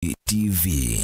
TV.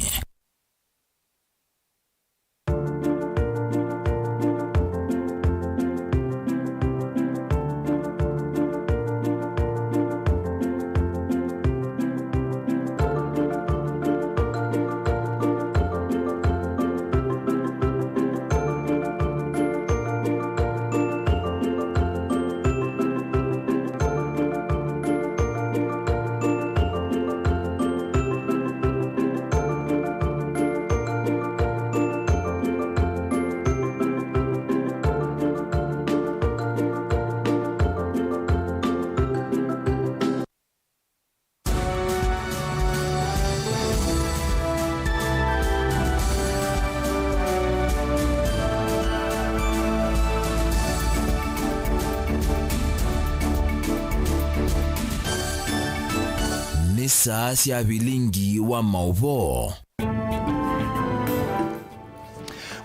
Saa sia Vilingi wa Mauvoo.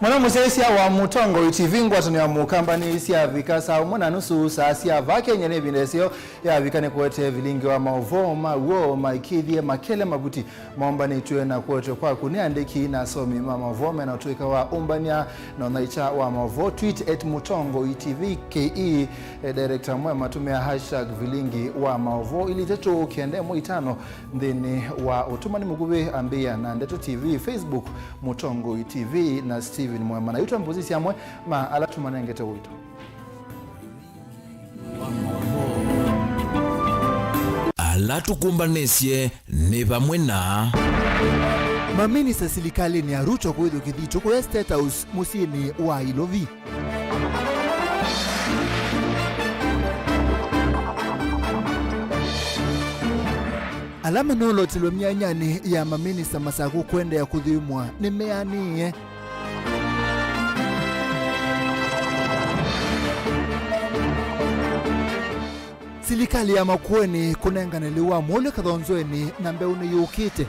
Mwana musesia wa mutongo itivingwa tuni wa mukambani sia vikasa mwana nusu saa sia vake nyene vindesio ya vikane kuwete Vilingi wa Mauvoo Mauvoo maikidhie makele mabuti maombani tuwe na kuwete kwa kuniandiki na somi Mauvoo mena tuweka wa umbania na unaicha wa Mauvoo tweet @mutongo itvke director MUEMA tumia hashtag Vilingi wa Mauvoo ili tetu kiende muitano ndini wa utumani mugube ambia na ndeto TV Facebook mutongo itv na Steve MUEMA na yuto mpozisi ya mwe ma alatuma na ngete wito alatu kumbanesye ne bamwe na mamini sa silikali ni arucho kuidu kidhicho kwa State House musini wa Ilovi. Alama nolo tilomia nyani ya mamini sa masaku kwende ya kudhimwa ni meanie. Silikali ya makueni kunenganeliwa mwole kadhonzoeni na mbeuni yukite.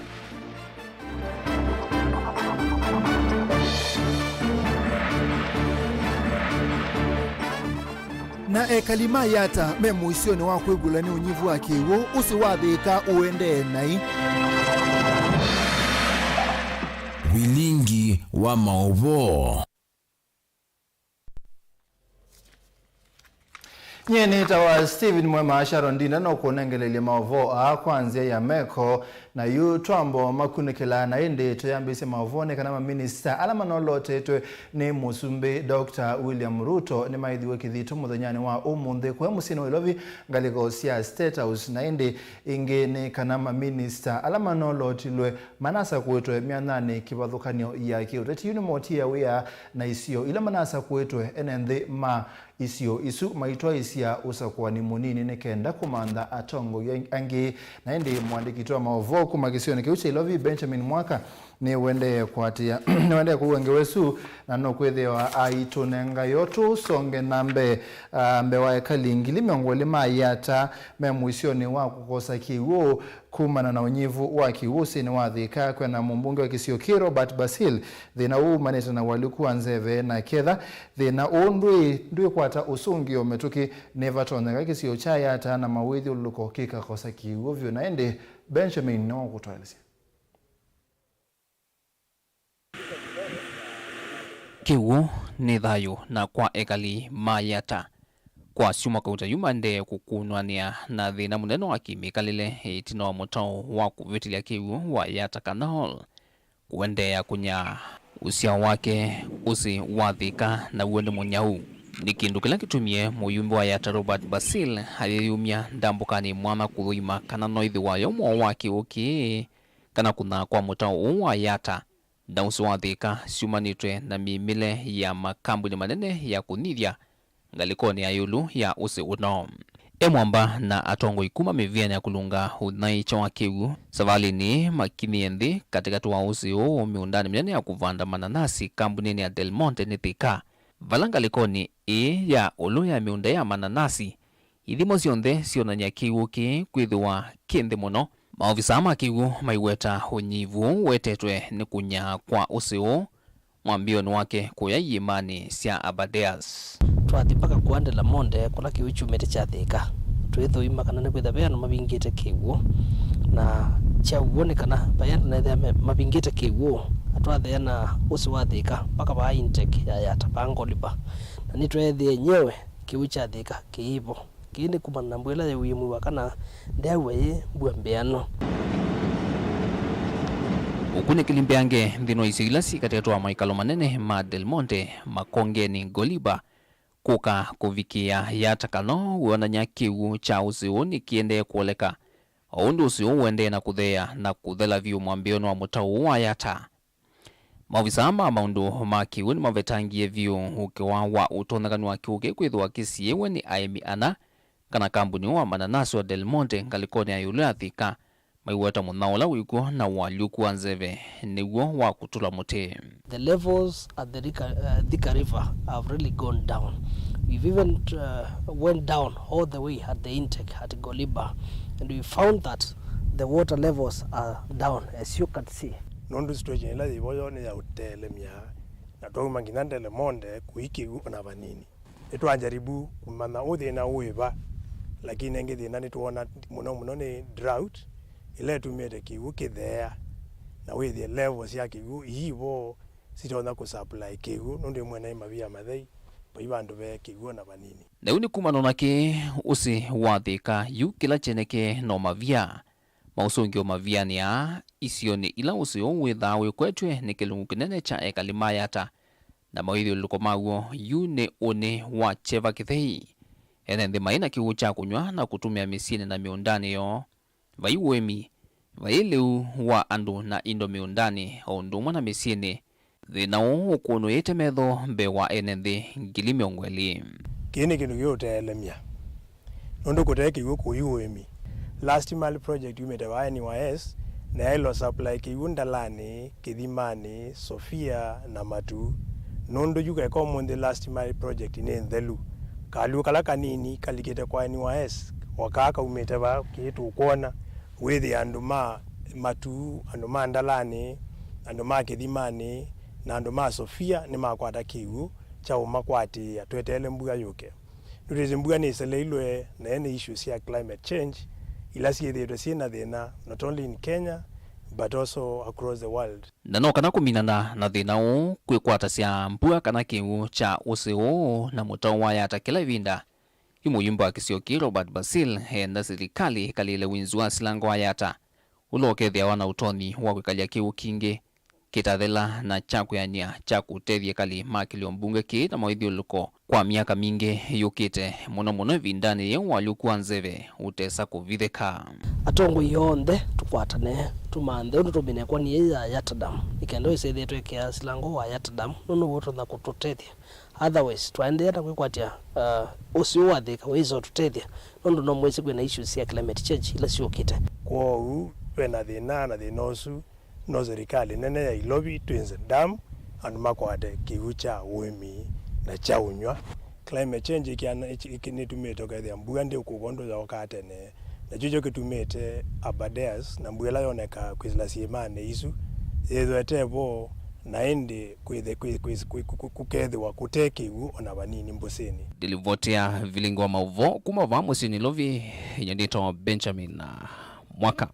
Na kalima yata memu isioni wako igulani unyivu wake uo usiwadhika uende nai. Vilingi wa Mauvoo. Nyeni tawa Steven MUEMA Sharon Dinda no kunengelele Mauvoo kwanzia ya meko na yu twambo makunikela na indi tuyambise Mauvoo ne kanama minister alama nolote twe ni musumbe Dr. William Ruto ni maidhiwe kidhitu mudhanyani wa umundhe kwa musino ilovi ngaliko siya State House na indi inge ni kanama minister alama nolote lwe manasa kuwetwe mianani kibadhukanyo ya kiuteti unimoti ya wea na isio ila manasa kuwetwe enende ma isio isu maitwa isia usakuwa ni munini nekenda kumanda atongo angi na indi mwandikitwa Mauvoo kumakisio ni kiuche ilovi Benjamin Mwaka ni wende kuatia ni wende kuwengewesu na nokwedhewa aitunenga yotu songe nambe mbewa ekalingi limeongole mayata memuisio ni wa kukosa kiwo kumana na unyivu wa kiwusi ni wadhika kwa na mbunge wa Kisiokiro Robert Basil dhina maneta na walikuwa nzeve na kedha dhina ndui kwata usungi ometuki nevatonenga Kisio chaya hata na mawidhi uluko kika kosa kiwo vyo na ende Benjamin no kutoelezea kiwu ni thayu na kwa ekali mayata kwa suma kauta yumande kukunwania na thina muneno wa kimikalile itino wa mutao wa kuvitilia kiwu wa yata kanahol kuendea kunya usia wake usi wadhika na uende munyau ni kindu kila kitumie muyumbi wa yata Robert Basil haliyumia ndambukani mwana kudhuima kana noithi wayo mwa waki uki kana kuna kwa mutao wa yata na usiwadhika siumanitwe na mimile ya makambuni manene ya kunithia ngalikoni ayulu ya usi uno. Mwamba na atongo ikuma miviana ya kulunga unaicha wa kiwu savali ni makini endi katika tuwa usi miundani minene ya kuvanda mananasi kambunini ya Del Monte nithika valanga likoni ya ulu ya miunda ya mananasi idhimo sionde sionanya kiwu ki kwithuwa kindi muno maofisa ama kiwu maiweta unyivu wetetwe ni kunya kwa usiu mwambioni wake kuya yimani sia Abadeas twathipaka kuandela monde kula kiwichu mete cha thika twitho imakana ne kwitha beano mabingite kiwu na cha uone kana bayana na the mabingita kiwo atwa the na usiwathika mpaka ba intake ya tapango liba na nitwethe yenyewe kiucha thika kiibo kini kumana mbwela ya wimu wakana ndewe mbwambeano ukune kilimbeange ndino isilasi katika toa maikalo manene ma Del Monte makongeni Goliba kuka kuvikia yatakano uonanya kiwu cha usiuni kiende kuoleka oundu usiu uende na kuthea na kuthela vyu mwambiono wa mutau wa yata mavisama maundu ma kiwu ni mavetangie vyu ukiwa wa utonaganu wa kiuke kwithwa kisiewe ni aimi ana kana kambuni wa mananasi wa Del Monte ngalikoni ya yule athika maiweta munaola wiko na waluku wanzeve niwo wa kutula muti. The levels at the Thika River have really gone down. We've even went down all the way at the intake at Goliba, and we found that the water levels are down, as you can see. Nondu situation ila iboyo ni ya utele mia na togu manginande le monde kuiki na vanini. Etu anjaribu kumana uthi na uiva, lakini engi di nani tuona muno ni drought. Ile tumete kiwu kithea na withie levels ya kiwu hivo sitona kusupply kiwu nonde mwena imavia mathei baibandu be kiwu na vanini na uni kumano nake usi wathika yu kila cheneke no mavia mausungio mavia ni a isioni ila usi witha wikwetwe ni kilungu kinene cha ekalimayata na mawithio luko maguo yu ne one wa cheva kithei ene ndi maina kiwu cha kunywa na kutumia misini na miundani yo vaiwemi vaileu wa andu na indo miundani ondumwa na misini thina ukuno yete metho mbe wa enenthi ngili miongweli kini kindu giotelemia nondu kuteki guku iwemi last mile project yumete wa NYS na ilo supply kiundalani kithimani Sofia na Matu nondu yuka common the last mile project ni nthelu kalu kala kanini kalikite kwa NYS wakaka umete ba kitu kuona withi anduma Matu anduma ndalani anduma kithimani na anduma Sofia ni makwata kiwu cha umakwati atwetele mbuga yuke nurize mbuga ni seleilwe na ene issues ya climate change ila siethete sina thina not only in Kenya but also across the world nano kana kuminana na thina u kwikwata cia mbua kana kiwu cha useu na mutau wa yata kila ivinda imuyumba kisioki Robert Basil henda serikali kalile winzu wa silango wa yata ulokethia wana utoni wa kwikalia kiwu kingi kitathela na chakuyania chakutethia kali makilio mbunge ki na mawithio luko kwa miaka mingi yukite muno vindani ye waluku anzeve utesa kuvitheka atongo yonde tukwatane tumanthe undu tumine kwa ni ya yatadam ikendo isethetwe kia silango wa yatadam nono woto na kututethia otherwise twende na kwikwatia usio wathika wizo tutethia nondo no mwezi kwena issues ya climate change ila siokite kwa u wena thina na thinosu no serikali nene ya ilobi twinze dam and makwate kiucha wemi na cha unywa climate change ikini tumete kwa mbuga ndi ukubondo za wakatene na jujo kitumete abadeas na mbuela yoneka kwizila siemane isu yethwetevo na indi kukethwa kutekiwu ona vanini mboseni dilivotea Vilingi wa Mauvoo kuma vamusini lovi inyandito Benjamin na mwaka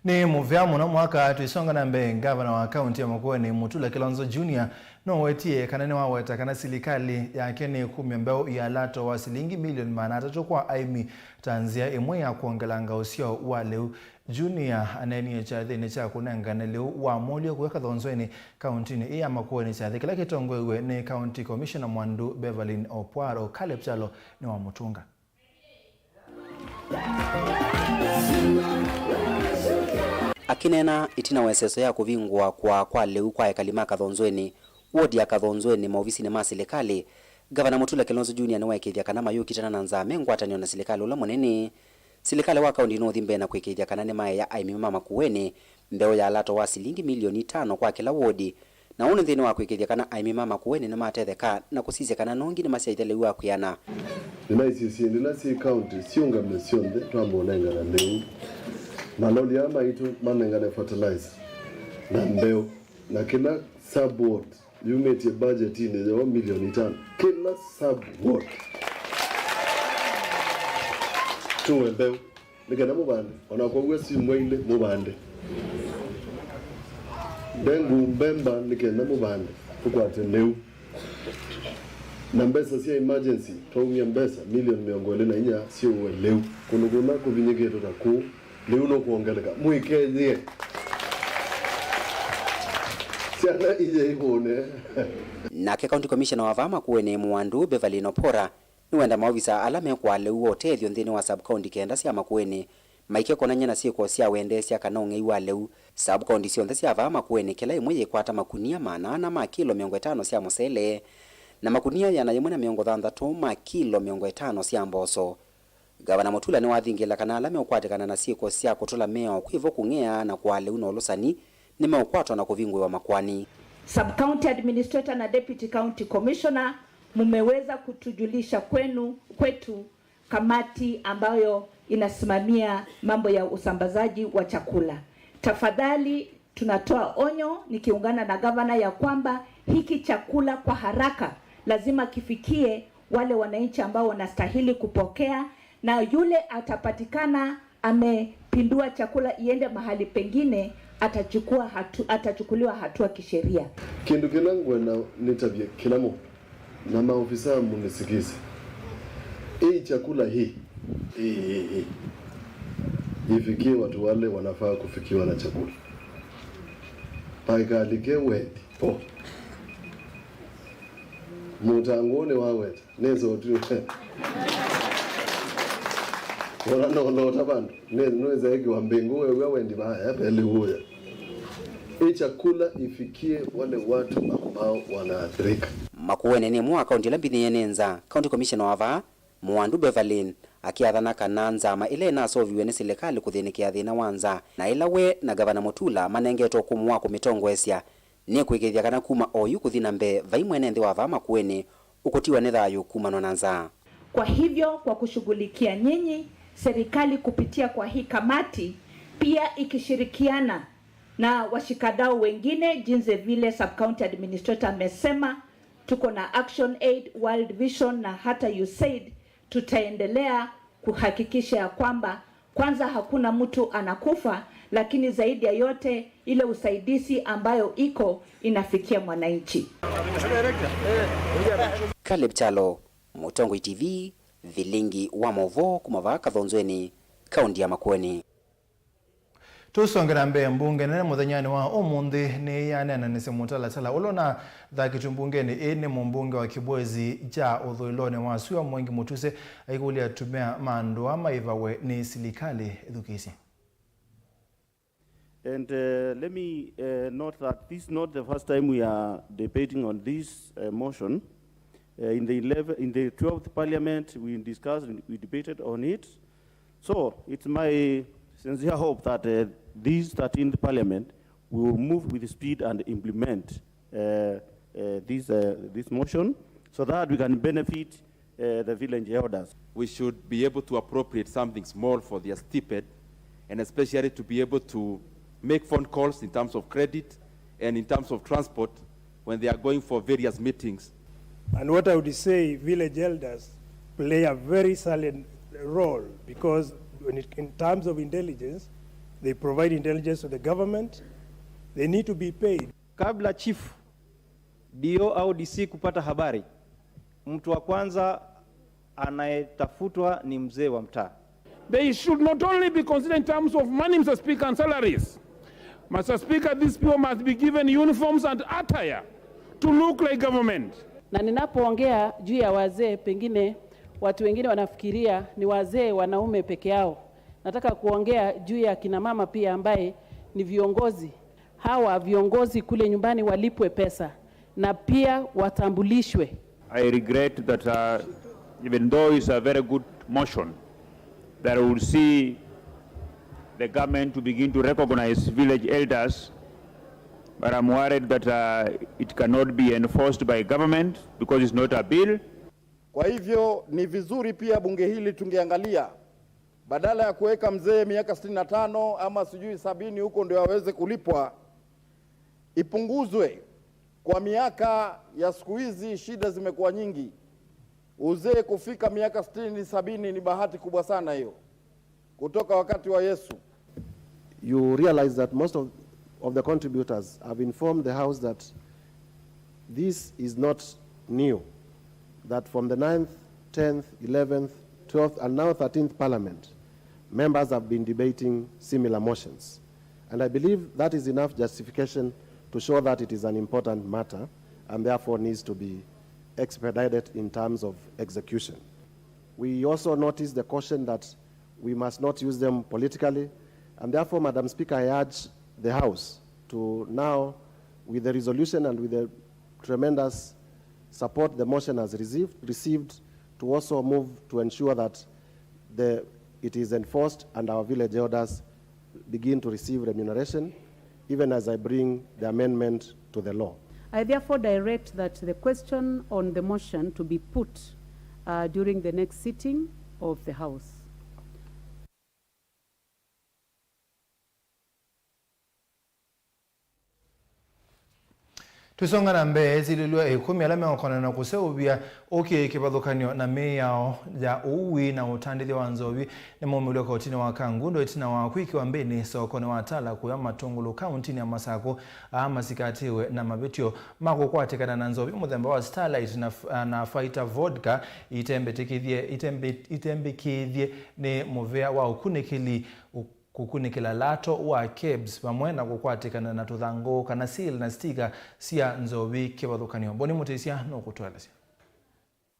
ni muvya muno mwaka tuisonga na mbe gavana wa kaunti ya Makueni Mutula Kilonzo Junior no wetie kanane wa weta kana silikali ya kene kumembeo ya lato wa silingi milioni 300 kwa aimi tanzia imwe ya kuongelanga usio wa leo Junior aneni cha thini cha kunengana leo wa molio kuweka thonzweni kaunti ni ya Makueni cha kila kitongwe ni county commissioner Mwandu Beverlyn Opwaro Kalepchalo ni wa Mutunga akinena itina weseso ya kuvingwa kwa leu kwa ekalima kathonzweni wodi ya kathonzweni maofisi ni maserikali gavana Mutula Kilonzo Junior ni waikithia kana mayukitana na nzame ngwatanio na serikali ula munene serikali wa kaunti no thimbe na kwikithia kana ni mae ya MUEMA Makueni mbeo ya lato wa silingi milioni 5 kwa kila wodi na une thini wa kwikithia kana MUEMA Makueni ni matetheka na kusizia kana nongi ni masaithele wa kuyana Nimaisisi ndilasi county siunga msionde twambo lenga na leu maloli ama itu manengane fertilizer na mbeo na kila sub ward yumeti budget ni ya milioni 5 kila sub ward tuwe mbeo nikenda mubande onakogwe simwele mubande dengu mbemba nikenda mubande kukwate leu na mbesa sia emergency twaumia mbesa milioni miongo na inya sio leu kunuguna kubinyegeto taku leu no kuongeleka muikezie siana ije ibone. Nake county commissioner wa vama kuene Mwandu Beverly Opora niwenda maofisa alame kwa leu otethio nthini wa sub county kenda cia makueni maike konanya na ciiko cia wende cia kanonge iwa leu sub county cionthe cia vama kueni kila imwe yikwata makunia manana ma kilo 50 cia musele na makunia yana yemwe na 60 ma kilo 50 cia mboso. Gavana Mutula ni wathingila kana alame ukwatikana na ciiko cia kutula meo kwivo kungea na kwa leu no lusani ni meukwatwa na kuvingwe wa makwani. Sub county administrator na deputy county commissioner mumeweza kutujulisha kwetu kamati ambayo inasimamia mambo ya usambazaji wa chakula. Tafadhali tunatoa onyo nikiungana na gavana ya kwamba hiki chakula kwa haraka lazima kifikie wale wananchi ambao wanastahili kupokea, na yule atapatikana amepindua chakula iende mahali pengine atachukuliwa hatua kisheria. Kindu kinangwe na nitabia kilamo na maofisa munisikize. Hii chakula hii ifikie watu wale wanafaa kufikiwa na chakula. Paikalike wendi po mutangone waweta nezo tu wala no tabandu nweza hiki wa mbingu wewe wendi baya pele huya. Hii chakula ifikie wale watu ambao wanaathirika. Makuene ni mwa kaunti la mbini yenenza county commissioner wava Mwandu Beverly akiathana kananza ama ile na soviwe ni serikali kuthinikia thina wanza na ilawe na gavana Mutula manengeto kumwa kumitongwesia ni kuigithia kana kuma oyu kuthina mbe vaimwene nthi wava makuene ukotiwa ni thayu kuma nonanza. Kwa hivyo kwa kushughulikia nyinyi, serikali kupitia kwa hii kamati pia ikishirikiana na washikadau wengine jinsi vile sub county administrator amesema, tuko na Action Aid, World Vision na hata USAID, tutaendelea kuhakikisha ya kwamba kwanza hakuna mtu anakufa, lakini zaidi ya yote ile usaidizi ambayo iko inafikia mwananchi. Caleb Chalo, Mutongoi TV, Vilingi wa Mauvoo kumava Kathonzweni, kaunti ya Makueni. Tusongera mbe mbunge nene muthanyani wa umundi ni yanena ni semutala tala ulona thaki mbungeni ni mbunge wa Kibwezi ja uthuilone wa Suya Mwengi Mutuse aikuli atumia mandu ama ivawe ni serikali edukisi. And let me note that this is not the first time we are debating on this motion. In the 12th Parliament, we discussed and we debated on it. So it's my sincere hope that this 13th Parliament will move with speed and implement this motion so that we can benefit the village elders. We should be able to appropriate something small for their stipend, and especially to be able to make phone calls in terms of credit and in terms of transport when they are going for various meetings. And what I would say, village elders play a very silent role because in terms of intelligence, they provide intelligence to the government. They need to be paid. Kabla chief DO au DC kupata habari, mtu wa kwanza anayetafutwa ni mzee wa mtaa. They should not only be considered in terms of money, Mr. Speaker, and salaries. Mr. Speaker, these people must be given uniforms and attire to look like government. Na ninapoongea juu ya wazee, pengine watu wengine wanafikiria ni wazee wanaume peke yao. Nataka kuongea juu ya kina mama pia ambaye ni viongozi. Hawa viongozi kule nyumbani walipwe pesa na pia watambulishwe. I regret that even though it's a very good motion, that we will see the government to begin to recognize village elders, but I'm worried that it cannot be enforced by government because it's not a bill. Kwa hivyo ni vizuri pia bunge hili tungeangalia badala ya kuweka mzee miaka 65 ama sijui 70 huko ndio aweze kulipwa, ipunguzwe kwa miaka ya siku hizi. Shida zimekuwa nyingi, uzee kufika miaka 60 70 ni bahati kubwa sana hiyo. kutoka wakati wa Yesu. You realize that most of the contributors have informed the House that this is not new, that from the 9th, 10th, 11th, 12th, and now 13th Parliament, members have been debating similar motions. And I believe that is enough justification to show that it is an important matter and therefore needs to be expedited in terms of execution. We also notice the caution that we must not use them politically, and therefore, Madam Speaker, I urge the House to now, with the resolution and with the tremendous support the motion has received, to also move to ensure that it is enforced and our village elders begin to receive remuneration, even as I bring the amendment to the law. I therefore direct that the question on the motion to be put during the next sitting of the House. Tusonga na mbele zililwa ikumi alame wakona na kuseubia kibadhukanyo na meyao ya uwi na utandili wa nzovi ni muumulio kwa utini wa Kangundo itina wa kwiki wa mbini sokone wa tala kuya Matungulu kauntini ya Masako masikatiwe na mabitio mako kwa tekana na nzovi mudhemba wa Starlight na Fighter Vodka itembe kithie ni muvea wa ukunikili kukunikila lato wa kebs pamwe na kukwatikana na tuthango kana seal na sticker sia nzovi kibadhukanio boni mutesia no kutwelesya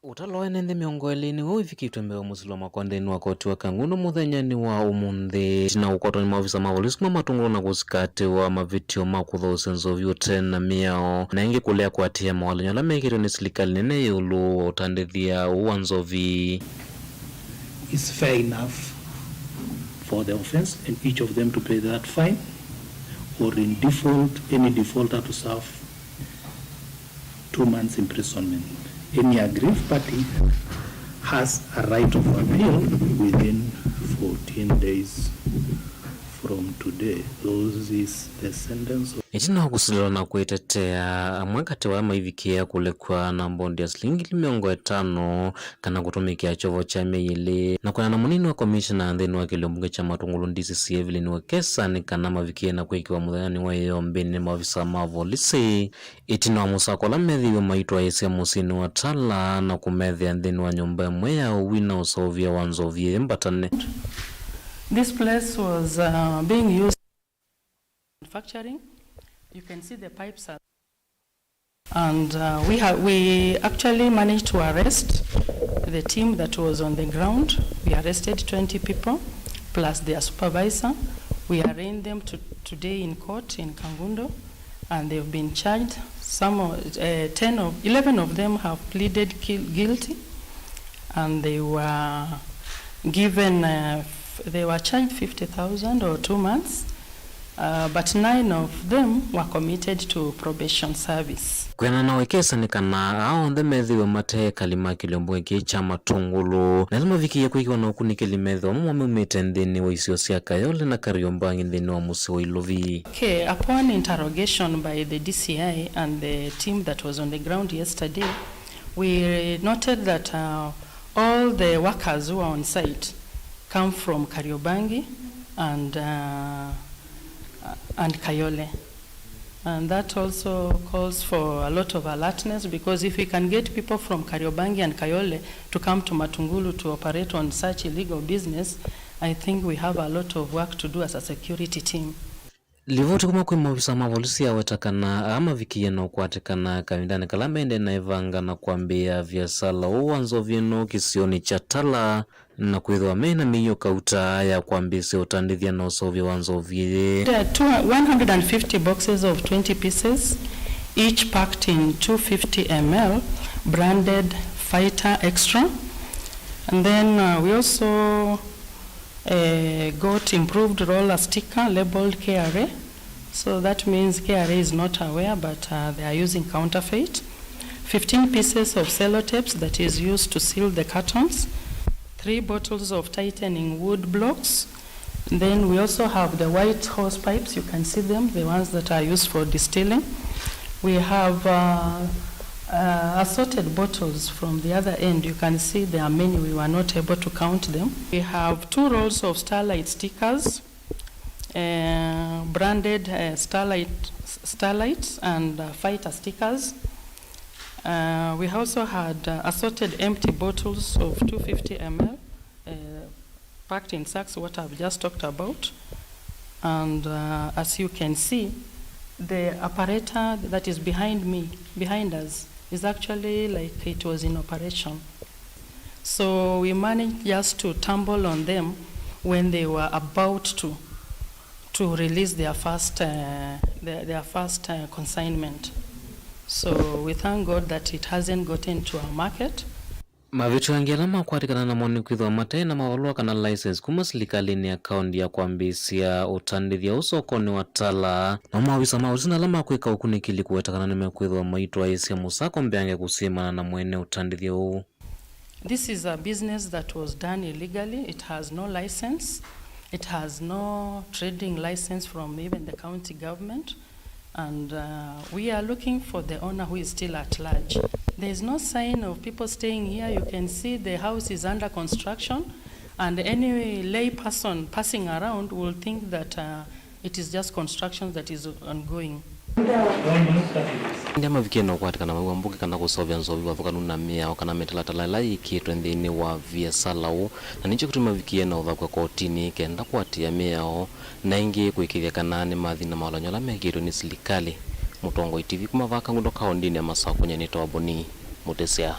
utaloa nende miongolini wo ifikitwe mbeo musilo makondeni wa koti wa Kangundo muthenyani wa umundi na ukoto ni maofisa mavolisi kuma Matungulu na kusikati wa mavitio makutho usenzovi utena miao na ingi kulea kwa tia mawalenyo la mekiro ni silikali nene yulu utandithia uwa nzovi. It's fair enough for the offense and each of them to pay that fine, or in default, any defaulter to serve 2 months imprisonment. Any aggrieved party has a right of appeal within 14 days from today. Those is the sentence. Itina kusilwa na kuitetea mwakati wa maivikia kulekwa na mbondi ya shilingi 500 kana kutumikia chovo cha meili na kuna na munini wa komishina andheni wa kiliombunge cha Matungulu DCC Evelyn Wekesa ni kana mavikia na kuikiwa mudhani wa yombeni maofisa mavolisi. Itina wa musako la medhi wa maitwa yese musini wa tala na kumedhi andheni wa nyumba mwea uwina usovia wanzovia mbatane. This place was being used in manufacturing. You can see the pipes are, and we actually managed to arrest the team that was on the ground. We arrested 20 people plus their supervisor. We arraigned them today in court in Kangundo, and they've been charged. 11 of them have pleaded guilty, and they were given. They were charged 50,000 or 2 months. But 9 of them were committed to probation service. Kwena na Wekesa ni kana ao ndhe methiwe mate kalima kiliombwe cha Matungulu na zima viki ya kuikiwa na ukunikili methiwa mwame umete ndhini wa isio siya Kayole na Kariombangi ndhini wa musi wa Ilovi. Okay, upon interrogation by the DCI and the team that was on the ground yesterday, we noted that all the workers who are on site come from Kariobangi and Kayole, and that also calls for a lot of alertness, because if we can get people from Kariobangi and Kayole to come to Matungulu to operate on such illegal business, I think we have a lot of work to do as a security team. Livoti kuma kwa maofisa mavolisi ya wetakana ama vikia na ukwatikana kamindani kalamende na ivanga na kuambia vya sala uwanzo vino kisioni chatala na kuidhwa mena miyo kauta ya kuambisi utandithia na usovya wanzo vile. There are 150 boxes of 20 pieces, each packed in 250 ml, branded Fighter Extra. And then we also got improved roller sticker labeled KRA. So that means KRA is not aware, but they are using counterfeit. 15 pieces of sellotapes that is used to seal the cartons. 3 bottles of tightening wood blocks. And then we also have the white hose pipes. You can see them, the ones that are used for distilling. We have assorted bottles from the other end. You can see there are many. We were not able to count them. We have 2 rolls of Starlight stickers, branded Starlights and Fighter stickers. We also had assorted empty bottles of 250 ml packed in sacks, what I've just talked about. And as you can see, the apparatus that is behind us, is actually like it was in operation. So we managed just to tumble on them when they were about to release their first consignment. So we thank God that it hasn't gotten to our market. Mavitu yangelama kuatikana na mwani kwithwa mate na mawalua kana license kuma silikalini ya kaundi ya kuambisia utandithia usokoni wa tala na mawisa mauzina lama kwika ukunikili kuwetakana nime kwithwa maitu wa isi ya musako mbiange kusimana na mwene utandithia huu. This is a business that was done illegally. It has no license. It has no trading license from even the county government. And we are looking for the owner who is still at large. There is no sign of people staying here. You can see the house is under construction, and any lay person passing around will think that it is just construction that is ongoing. Ndema vikeno kwatika na mawambuke kana kusovya nzovi wathuka nuna mea wakana metalatalala ikitwe nthini wa via salau na nicho kutuma vikiena uthakwa kotini kenda kuatia meao na ingi kuikithia kanani mathi na mawalanyola mekitwe ni silikali. Mutongo ITV kumavaka ngundo kaondini ya masako nyanito waboni Mutesia.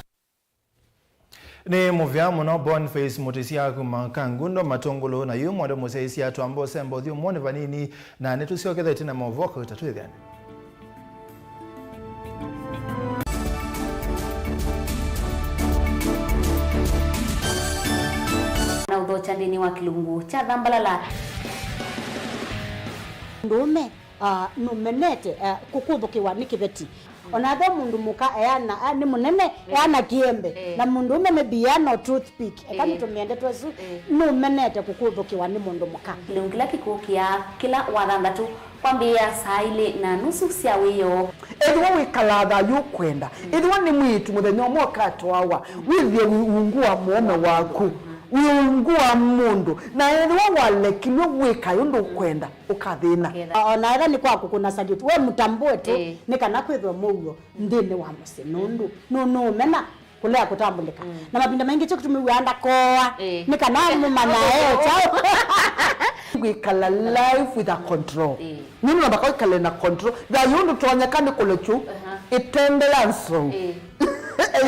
Ni muvyamu no Boniface Mutesia kumakangundo matongolo na yu mwade museisi ya tuambo sembo thiyo mwone vanini na netusio ketha itina mavoka utatuwe gani. Na udhochandini wa kilungu cha dhambalala. Ndume numenete kukuthukiwa ni kibeti onathe mundu muka eana ni munene eana kiembe na mundu ume mebiano toothpick ekamitumende twesu numenete kukuthukiwa ni mundu muka lungila kikukia kila wathanthatu kwambia saa ile na nusu cia wiyo edwa wikalatha yukwenda edwa ni mwitu muthenya umwe katwawa withie ungua muome waku wiungua mundu na edwa walekilwe wika yundu kwenda ukathina ona era ni kwaku kuna salute we mutambue tu ni kana kwithwa mugo ndini wa muse nundu no mena kulea kutambulika na mapinda mengi cyo kutumiwanda koa ni kana mumana chao wikala life with a control nini nabaka wikala na control da yundu twanyakani kulechu itendelanso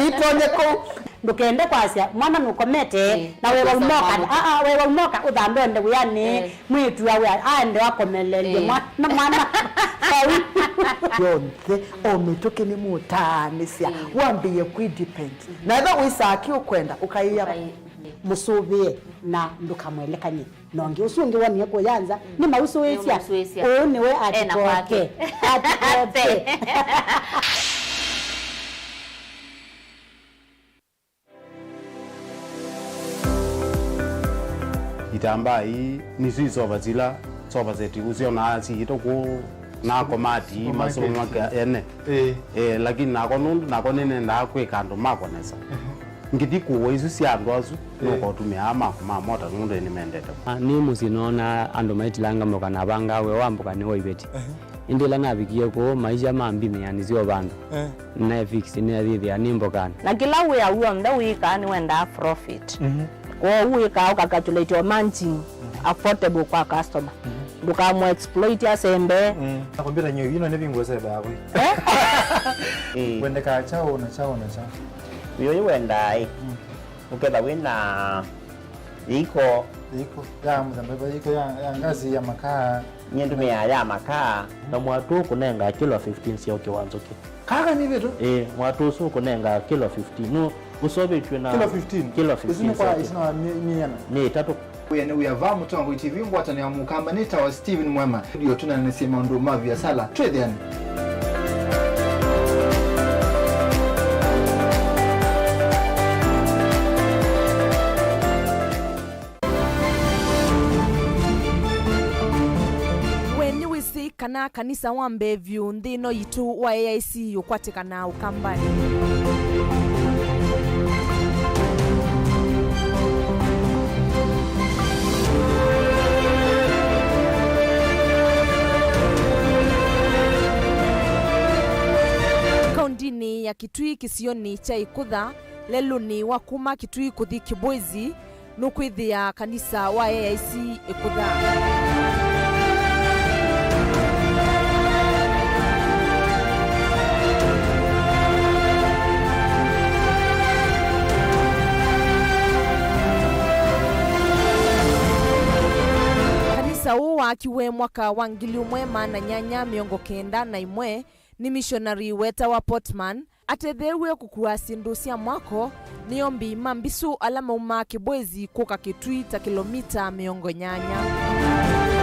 itonyeko ndukende kwasia mwana nukomete na wewe umoka wewe umoka udhambende uyani mwitu ya wewe aende wakomelele mwana yonse ometoke ni mutanisia wambiye kwidepend na eba wisaki ukwenda ukaiya musubie na ndukamwelekanye nonge usungi wani yako yanza ni mausu wesia ni we atikoke itamba hii ni sisi soba zeti usio na itoko na komati masomo maka ene lakini nako nene na kwekando makonesa ngiti kuwo isu si andu asu no kotumia ama mota ngundu ni mendete ni musinona andu maitilanga moka na banga we wambuka ni hoibeti indila nabikie ko maisha mambi yani sio bandu na fix ni adhithi animbokana na kila we awu nda wika ni wenda profit kwa wika ukakatulate your managing affordable kwa customer duka mo exploit ya sembe nakwambia nyo yino nebingo seba yawe wende ka chao na chao yo wenda ukenda wina iko ya mzambeba iko ya ngazi ya makaa nyendumia ya makaa na mwatu kunenga kilo 15 sio kiwanzoke kaka ni vitu mwatu su kunenga kilo 15 no usobe tuna kilo 15 isina miana ni tatu uyane uyava mutongo ITV ngwatani ya mukamba nita wa Steven Mwema ndio tunanasema ndo mavi ya sala twedhiani kana kanisa wa Mbevu nthino yitu wa AIC yukwatikana ukambani. Kaundini ya Kitui kisioni cha Ikutha leluni wa kuma Kitui kuthi Kibwezi nukwithia kanisa wa AIC Ikutha. Kanisa huu akiwe mwaka wa 1991 ni missionary weta wa Portman atethewe kukua sindu cia mwako niombi mambisu ala mauma Kibwezi kuka Kitui ta kilomita 80.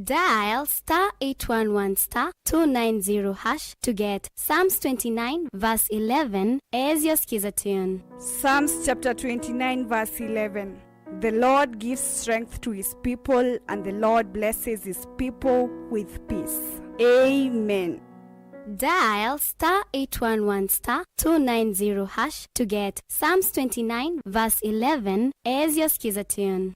Dial *811*290# to get Psalms 29 verse 11 as your skiza tune. Psalms chapter 29 verse 11. The Lord gives strength to his people, and the Lord blesses his people with peace. Amen. Dial *811*290# to get Psalms 29 verse 11 as your skiza tune.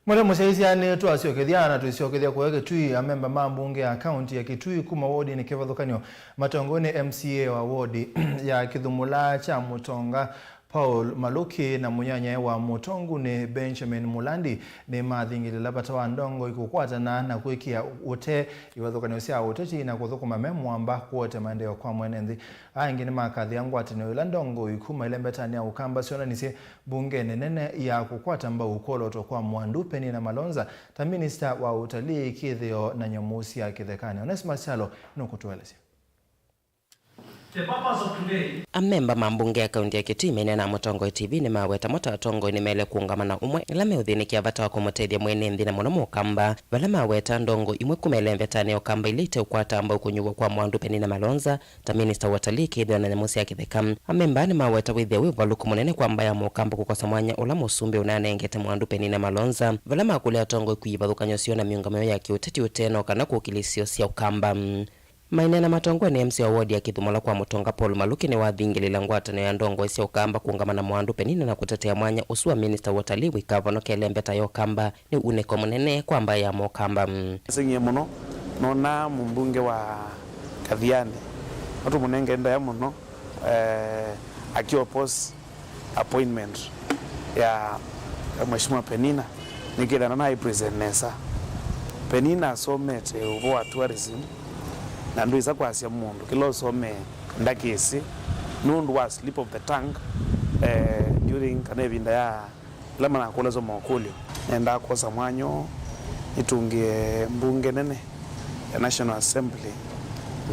Mwale musaisiane twasiokethiana tusiokethia kwa Kitui amemba mambunge ya county ya Kitui kuma wodi ni kevathukanio matongoni MCA wa wodi ya Kithumula cha Mutonga Paul Maluki na munyanya wa Mutongu ni Benjamin Mulandi ni mathingilila batawa ndongo ikukwatana na kuikia ute ivathukanio cia uteti na kuthukuma memwamba kuote maendeleo kwa mwenenthi aingi ni makathi yangu atino ila ndongo ikuma ile mbetania ukamba siona nisi bunge nene ya kukwata mba ukoloto kwa Mwandupe ni na Malonza ta minister wa utalii Kithio na Nyamusi ya Kithekani. Onesmus Chalo nukutuelezea. Amemba mambunge ya kaunti ya Kitui menena Mutongo TV ni maweta mota tongo ni mele kuungamana umwe ila meuthinikia vata wa kumutethia mwenenthi na muno mukamba vala maweta ndongo imwe kumele mvetani okamba ilite ukwata amba ukunyuwa kwa Mwandupe ni na Malonza ta minister wa utalii Kithio na Nyamusi ya Kithekani. Amemba ni maweta withia wivaluku munene kwa mbaya mukamba kukosa mwanya ula musumbe unanengete Mwandupe ni na Malonza vala makulea tongo ikuivathukanyo sio na miungamio ya kiuteti uteno kana kukilisio sia ukamba. Mainena matongo ni MC wa wodi ya Kithumula kwa Mutonga Paul Maluki ni wathingilila ngwatano ya ndongo isia ukamba kuungamana Mwandupe nini na kutetea mwanya usua minister wa utalii wikavono kelembeta yo kamba ni uneko munene kwa mbaya ya mokamba. Singie muno nona mbunge wa Kathiani watu munenge enda ya muno akiwa post appointment ya Mheshimiwa Penina nikida na represent nesa Penina somete uvo wa tourism na ndu isa kwasia mundu kilo some ndakisi nundu wa slip of the tongue during kanevinda ya lama na kulezo mokulio nenda kosa mwanyo itungie mbunge nene ya National Assembly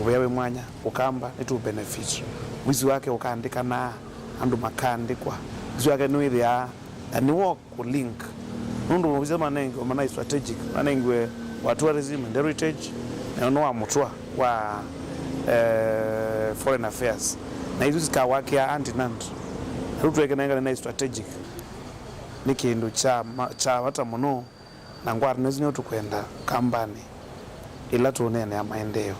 uwewe mwanya ukamba nitu benefit wizi wake ukaandika na andu makandikwa wizi wake nuithi ya ni wo kulink nundu mwizi manengi strategic manengwe wa tourism and heritage na no amutwa wa foreign affairs na hizo zikawake ya antinant rutweke nenga na strategic ni kindu cha wata muno na ngwari nezinyo tukwenda kambani ila tuonene ya maendeleo.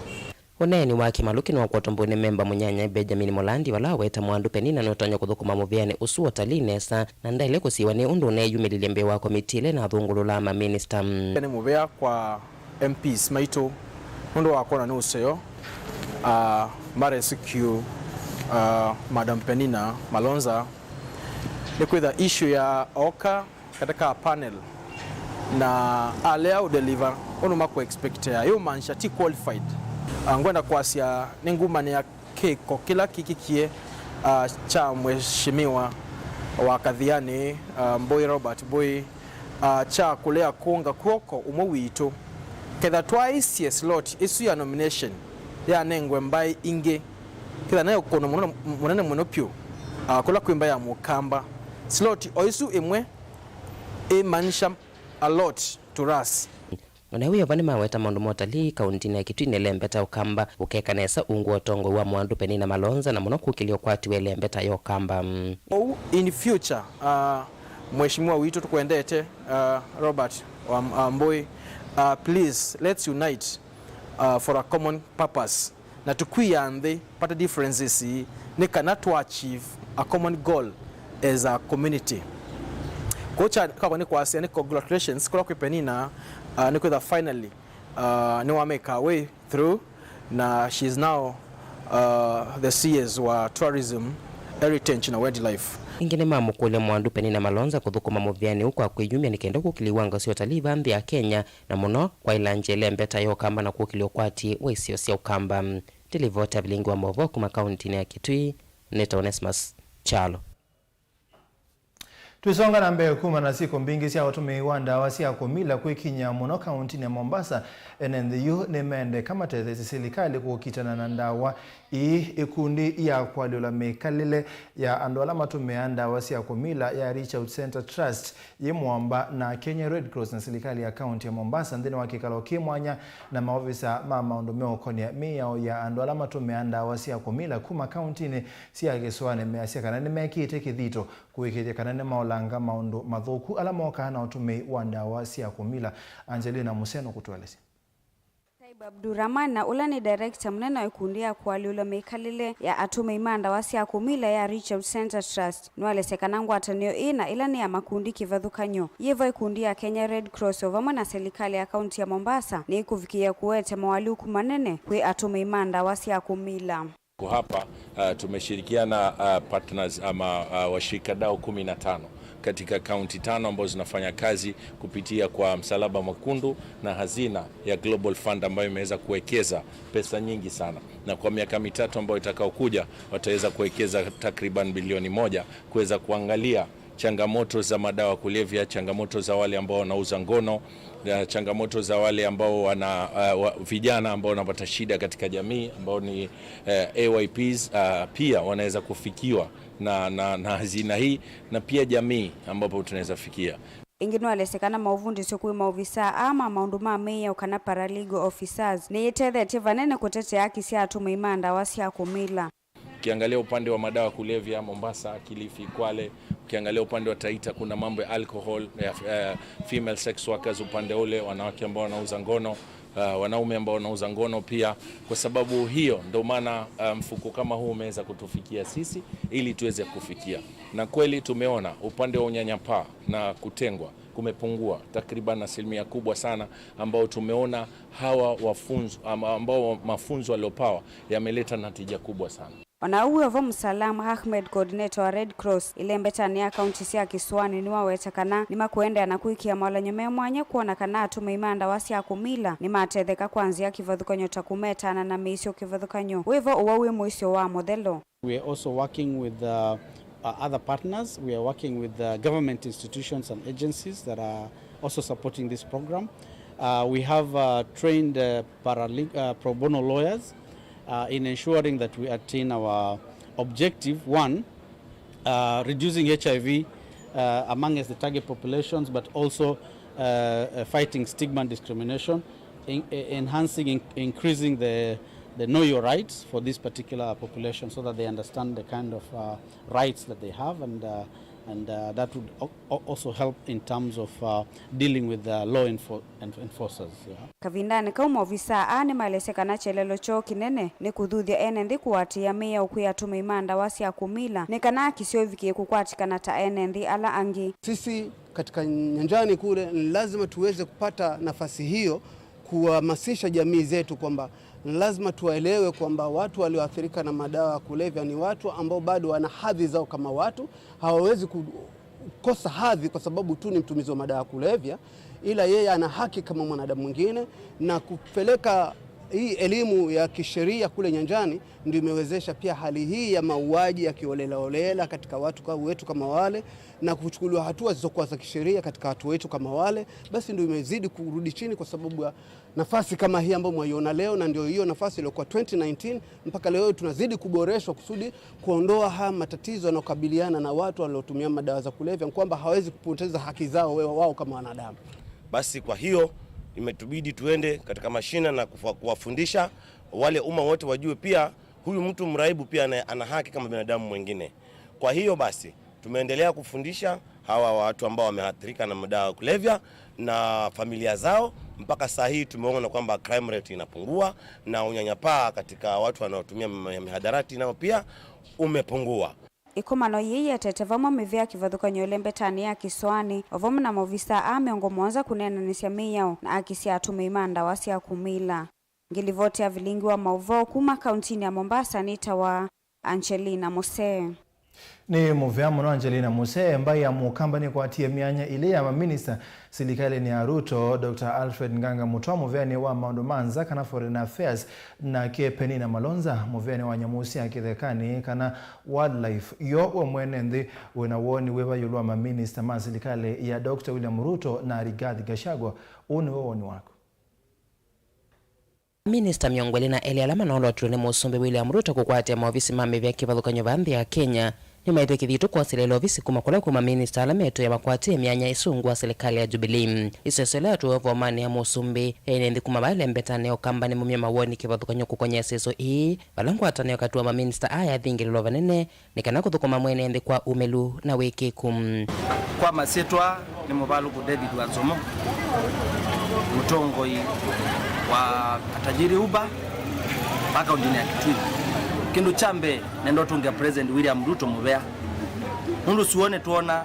Uneni wake Maluki ni wakuwatombuni memba munyanya Benjamin Mulandi wala weta Mwandupe nina notonya kuthukuma muviane usu utalii nesa na ndaile kusiwa ni undu uneyumilile mbe wa komitile na thungulula ma minister. Ni muvea kwa MPs maito undu wakona ni useyo mare sikyu Madam Penina Malonza ni kwitha issue ya oka katika panel na alea deliver onuma ku expect ya yo mansha ti qualified ngwenda kwasia ninguma ni ya keko kila kikikie cha mheshimiwa wa Kadhiani Mboi Robert Boy cha kulea kunga kuoko umowito ketha twice slot isu ya nomination ya nengwe mbai inge ketha nayo kono munene monopio kula kwimba ya mukamba slot oisu imwe manisha a lot to us. Onawiyo vani maweta maundu motali kaunti ya Kitui nelembeta ukamba ukekanesa ungu otongo wa mwandu Penina Malonza na muno kukilio kwati welembeta yo kamba. In future mheshimiwa witu tukuendete Robert Mboi, please let's unite for a common purpose na tukuyande pata differences ni kana to achieve a common goal as a community. Kocha kwa ni kwa ni congratulations kwa Penina ni kwa finally ni wa make her way through na she's now the CS wa tourism heritage na wildlife. Ingine mamu kule mwandu Penina Malonza kuthukuma muvyani huko akwiyumia nikenda kukiliwanga sio talii vambi ya Kenya na muno kwa ilanjele mbeta yo kamba na kukilio kwati waisio sio kamba. Tilivota Vilingi wa Mauvoo kuma kaunti ya Kitui Neta Onesmus Chalo. Tuisonga na mbele kuma na siku mbingi siya watume iwanda wasia kumila kuikinya muno kaunti ya Mombasa NNDU nemende kama tete silikali kukitana na ndawa ikundi ya kwaliola mekalile ya andola matume anda wasia kumila ya Reach Out Center Trust yimwamba na Kenya Red Cross na silikali ya kaunti ya Mombasa ndeni wakikalo kimwanya na maofisa mama undomeo konia miyao ya andola matume anda wasia kumila kuma kaunti ni siya geswane measia kanane mekite kithito kuikite kanane maolanga maundu mathuku ala moka na utume wanda wasia kumila. Angelina Museno kutueleza. Abdurrahman na ula ni director mnena ikundia kwa liula meikalile ya atume imanda wasi ya kumila ya Reach Out Center Trust nwale sekanangu atanio ina ilani ya makundi kivadhukanyo yevo ikundia Kenya Red Cross ovama na serikali ya kaunti ya Mombasa ni kufikia kuwete mawaliuku manene kwe atume imanda wasi ya kumila. Kwa hapa tumeshirikiana partners ama washirikadau 15 katika kaunti 5 ambazo zinafanya kazi kupitia kwa Msalaba Mwekundu na hazina ya Global Fund ambayo imeweza kuwekeza pesa nyingi sana, na kwa miaka mitatu ambayo itakaokuja wataweza kuwekeza takriban bilioni 1 kuweza kuangalia changamoto za madawa kulevya, changamoto za wale ambao wanauza ngono, changamoto za wale ambao wana vijana ambao wanapata shida katika jamii ambao ni AYPs, pia wanaweza kufikiwa na hazina hii, na pia jamii ambapo tunaweza fikia. Ingino alesekana mauvundi sokui mauvisa ama maunduma meya ukana paralegal officers ni yethethe tivanene kutete haki sia atume imanda wasi ya kumila. Ukiangalia upande wa madawa kulevya Mombasa, Kilifi, Kwale, ukiangalia upande wa Taita kuna mambo ya alcohol, female sex workers upande ule, wanawake ambao wanauza ngono, wanaume ambao wanauza ngono pia. Kwa sababu hiyo ndio maana mfuko kama huu umeweza kutufikia sisi ili tuweze kufikia. Na kweli tumeona upande wa unyanyapaa na kutengwa kumepungua takriban asilimia kubwa sana, ambao tumeona hawa wafunzo ambao mafunzo waliopawa yameleta natija kubwa sana. Wanauwe wa Msalam Ahmed, coordinator wa Red Cross ile mbetani ya kaunti sia Kiswani ni wawetakana ni makuende anakuikia mawala nyume mwanya kuona kana atume imanda wasi ya kumila ni matetheka kwanzia kivadhukanyo takumetana na meisio kivadhukanyo wevo uwawe muisio wa modelo. We are also working with other partners. We are working with government institutions and agencies that are also supporting this program. We have trained pro bono lawyers in ensuring that we attain our objective, one, reducing HIV among the target populations, but also fighting stigma and discrimination, enhancing, increasing the know your rights for this particular population so that they understand the kind of rights that they have, and that would also help in terms of dealing with the law enforcers. Kavindane kama ofisa ane malesekana chelelo cho kinene ni kudhuthia enendi kuwatia meya ukuya tume imanda wasi ya kumila ni kana kisio vikie kukwatikana ta enendi ala angi. Sisi katika nyanjani kule lazima tuweze kupata nafasi hiyo kuhamasisha jamii zetu kwamba Lazima tuwaelewe kwamba watu walioathirika na madawa ya kulevya ni watu ambao bado wana hadhi zao kama watu. Hawawezi kukosa hadhi kwa sababu tu ni mtumizi wa madawa ya kulevya, ila yeye ana haki kama mwanadamu mwingine, na kupeleka hii elimu ya kisheria kule nyanjani ndio imewezesha pia hali hii ya mauaji ya kiholela katika watu wetu kama wale, na kuchukuliwa hatua zisizokuwa za kisheria katika watu wetu kama wale. Basi ndio imezidi kurudi chini kwa sababu ya nafasi kama hii ambayo mwaiona leo, na ndio hiyo nafasi iliyokuwa 2019 mpaka leo tunazidi kuboreshwa kusudi kuondoa haya matatizo yanayokabiliana na watu waliotumia madawa za kulevya, kwamba hawezi kupoteza haki zao wao kama wanadamu. Basi kwa hiyo imetubidi tuende katika mashina na kuwafundisha wale umma wote wajue pia huyu mtu mraibu pia ana haki kama binadamu mwingine. Kwa hiyo basi tumeendelea kufundisha hawa watu ambao wameathirika na madawa ya kulevya na familia zao. Mpaka saa hii tumeona kwamba crime rate inapungua na unyanyapaa katika watu wanaotumia mihadarati nao pia umepungua. Ikomano yeye atetevamo mivea kivathuka nyolembe tani ya kiswani ovomu na movisa ameongomoza kunena nisiamii yao na akisia tumeimanda wasi ya kumila. Ngilivoti ya Vilingi wa Mauvoo kuma kauntini ya Mombasa nita wa Angelina Mose. Ni muvea muno Angelina Mose ambaye ya mukambani kwa tia mianya ile ya maminista serikali ni ya Ruto Dr. Alfred Nganga Mutua. Muvea ni wa Maundu Manza kana Foreign Affairs na ke Penina Malonza. Muvea ni wa Nyamusi ya Kithekani kana Wildlife. Yo wa mwenende wenawoni wewa yulua maminista ma serikali ya Dr. William Ruto na Rigathi Gachagua. Uni woni wako. Minister miongweli na eli alama na olotru musumbi William Ruto kukwatia maofisi mame vya kivathukanyo vanthi ya Kenya ni maite kithitu kwa silelo ofisi kumakula kuma minister alametu ya makwatia mianya isungu wa serikali ya Jubilee. Isesele tu ovomani ya musumbi enendi kumabale mbetane okamba mumia mawoni kivathukanyo kukonya seso ii balangu atane wakati wa maminister aya thingililo vanene nikana kuthukuma mwenendi kwa umelu na wiki kwa masetwa ni mubaluku David Wanzomo mutongoi wa katajiri uba mpaka undini ya Kitui kindu chambe nendo tungia President William Ruto muvea mundu suone tuona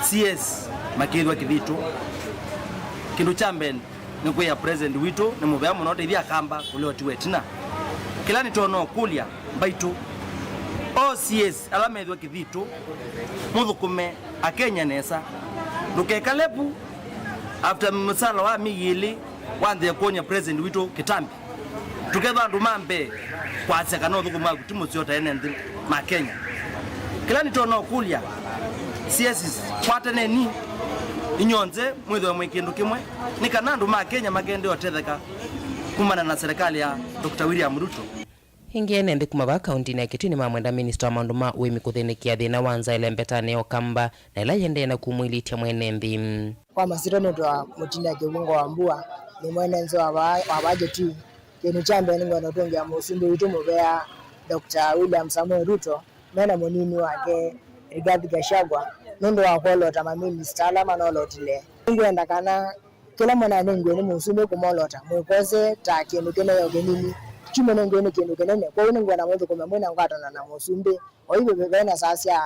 CS makirwa kithitu kindu chambe nikwe ya President Wito ni muvea munote ithia kamba uliotiwe tina kila ni tono kulia mbaitu OCS alamethwa kithitu muthukume akenya nesa ndukekalepu after msala wa migili wande konya President Wito kitambi tuketha andu mambe kwa seka no thukuma kutimu ciota enendi ma Kenya kila ni tono kulia CS kwatene ni inyonze mwitho mwikindu kimwe ni kana andu ma Kenya magende otetheka kumana na serikali ya Dr. William Ruto. Ingene ndi kumaba kaunti na Kitui ni mamwenda minister wa maundu ma uimi kuthinikia thina wanza ile mbetane okamba na ila yende na kumwilitia mwenendi kwa masirano twa mutina kiungo wa mbua ni mwenenzo wa budget kinu chambe ni ngwana tongia musumbi Wito muvea Dr. William Samuel Ruto mena munini wake Rigathi Gachagua nundo wa kolota ma minister alama no lotile ngwenda kana kila mwana nengwe ni musumbi kumolota mwikoze ta kinu kene yogenini chimene ngene kinu kenene kwa hiyo ngwana mwezo kwa mwena ngatana na musumbi oibe bebena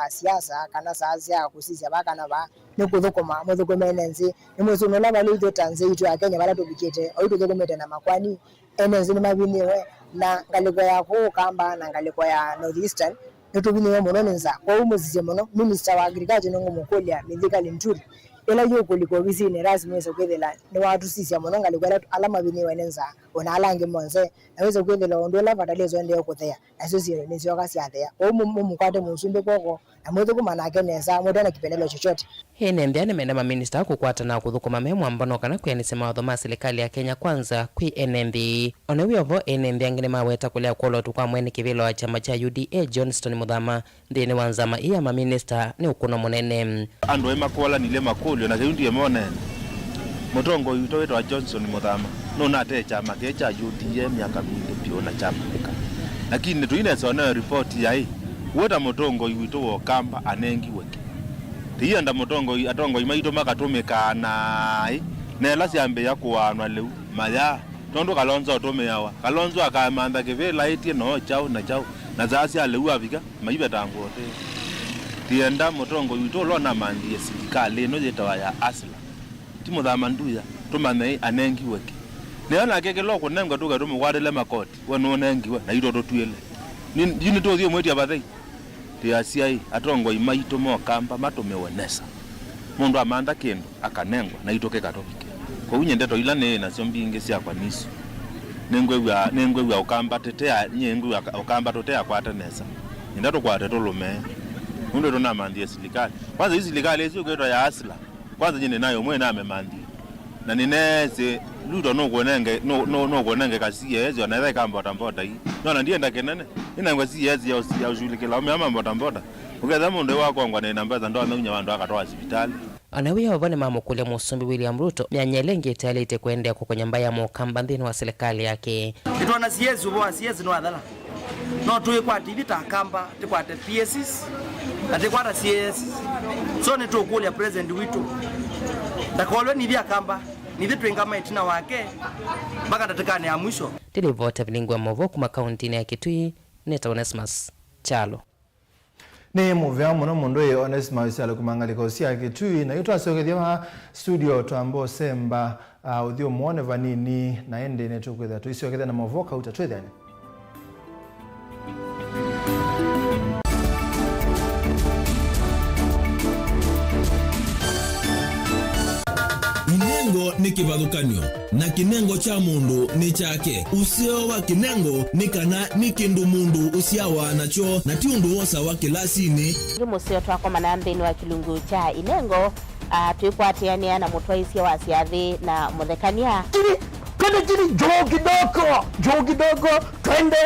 siasa kana sasa kusisia baka na ba nikuthukuma mwezo kwa menenzi ni mwezo mena balito tanzeitu ya Kenya bala tobikete oibe kumete na makwani enenzi ni mabiniwe na ngaliko ya kamba na ngaliko ya Northeastern nitubiniwe muno nza kwa umuzije muno minister wa agriculture ngo mukolia mithika linturi ela yo kuliko bizine rasmi wezo kwethela ni watu sisi muno ngaliko alama biniwe nenza ona alange monze naweza kwethela ondola badalezo ndio kuthea asosie ni sio kasi athea mukwate musumbe koko na mwezo kumana akeneza mudana kipendelo chochote hene ndiane mena ma minister kukwata na kuthukuma memo ambano kana kwenisema wathoma serikali ya Kenya kwanza kwi NMB ona wiovo NMB angine maweta kulea kolotu kwa mwene kivilo wa chama cha UDA Johnston Muthama ndine wanzama iya ma minister ni ukuno munene andu emakola nile makulio na keundi emone mutongo Wito wetwa Johnston Muthama no nate chama kecha UDA miaka mingi pio na chama lakini tuine sona report ya weta mutongo Wito wo kamba anengi weke tienda mutongo atongo imaito makatumika na nela siambe yakuanwa leu maya tondo kalonzo otome yawa kalonzo akamanda kevela itie no chao na zasi aleu avika maibe tangote tienda mutongo Wito lona mandi serikali no yetawa ya asla Muthama nduya tumane anengi weke Neona keke loko nenga tuga rumu wadele makoti. Wanonengiwa na ito tuele. Nini to thio mweti abathei. Tiasiai atongo imaito mo kamba matomewenesa. Mundu amanda kindu akanengwa na itoke katopike. Kwa unye ndeto ila na siombinge sia kwa nisu. Nengwe ukamba tetea nyengwe ukamba totea kwata nesa. Ndato kwa tetolume. Mundu ndo namandie silikali. Kwanza hizi silikali hizo kwetwa ya asla. Kwanza nyine nayo mwena amemandi. Na nineze luto no kuonenge kasiye hizo anaweza kamba tambota hii. Nona ndiye ndakenene. Ina ngwasi yezi ya ujulikela umema tambota. Ukeza mundu wako ngwa na namba za ndo amenya wandu akatoa hospitali. Anawiya wabone mamukule musumbi William Ruto myanyelenge italite kuendea kwenye mbaya mukamba ndini wa serikali yake. Itwana siyezi ubo siyezi no adala. No tuwe kwa TV takamba tikwate PSs atikwata CS. So ni tukulia president witu. Ndakolwe ni vya kamba ni vitu ngama itina wake mpaka tatakane ya mwisho. Tilivota Vilingi wa Mauvoo kuma kaunti ya Kitui neta Onesmus Chalo. Ni muvya muno mundu ye Onesmus ala kumangaliko sia Kitui na yuto asokedia studio twambo semba uthio muone vanini na ende netukwetha tuisioketha na Mauvoo kauta twethani. Kinengo ni kivathukanio na kinengo cha mundu ni chake. Usio wa kinengo ni kana ni kindu mundu usiawa nacho na ti undu wosa wa kilasini. Musio twako manambeni wa kilungu cha inengo tuikwatiania na mutwaisia wa siathi na muthekania. Kile joo kidogo twende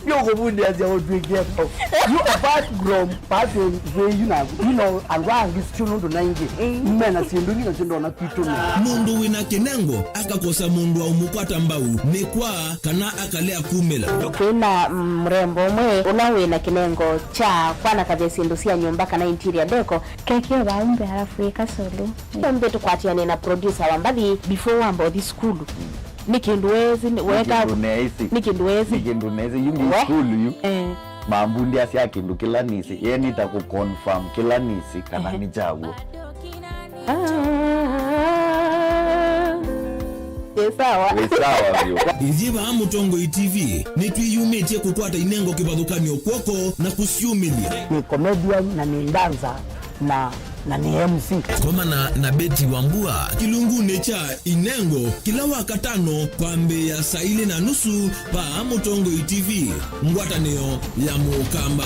Yoko bundi as your drink here. You apart from passing where you know and wang is chuno to nangi. Mena sinduni na chindo na pitumi. Mundu wina kinengo akakosa mundu wa umupata mbau ni kwa kana akalea kumela. Kuna mrembo mwe unawe na kinengo cha kwana kavesindusia nyumba kana interior deco keke waumbe halafu ikasolo. Mbe tukwatiane na producer wambali before wambo this school. Nikinduwezi weka nikinduwezi yungi school yu mambundi asia kindu kila nisi yeni ta ku confirm kila nisi kana ni jawo sawa vyo Iziva Mutongo TV ni twiyumetie kukwata inengo kivathukanio kwoko na kusiumilia. Ni comedian na ni danza na ni MC. Koma na Beti Wambua kilungu necha inengo kila wakatano kwa mbe ya saa 4:30 pa Mutongo TV ngwatanio ya mukamba.